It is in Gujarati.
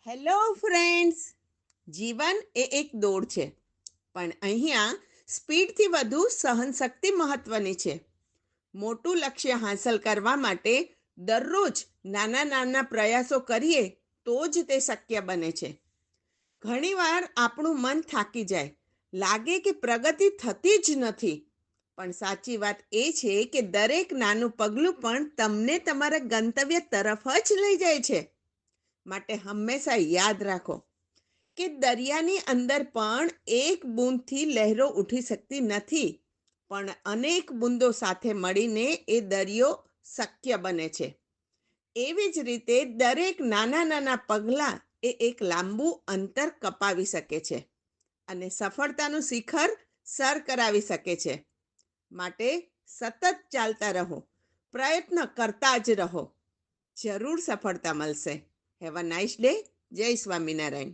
Hello friends. જીવન એ એક દોડ છે, પણ અહીંયા સ્પીડથી વધુ સહનશક્તિ મહત્વની છે. મોટું લક્ષ્ય હાંસલ કરવા માટે દરરોજ નાના નાના પ્રયાસો કરીએ તો જ તે શક્ય બને છે. ઘણીવાર આપણું મન થાકી જાય, લાગે કે પ્રગતિ થતી જ નથી. પણ સાચી વાત એ છે કે દરેક નાનું પગલું પણ તમને તમારા ગંતવ્ય તરફ જ લઈ જાય છે. માટે હંમેશા યાદ રાખો કે દરિયાની અંદર પણ એક બૂંદથી લહેરો ઉઠી શકતી નથી, પણ અનેક બૂંદો સાથે મળીને એ દરિયો શક્ય બને છે. એવી જ રીતે દરેક નાના નાના પગલાં એ એક લાંબુ અંતર કપાવી શકે છે અને સફળતાનું શિખર સર કરાવી શકે છે. માટે સતત ચાલતા રહો, પ્રયત્ન કરતા જ રહો. જરૂર સફળતા મળશે. Have a nice day. જય સ્વામિનારાયણ.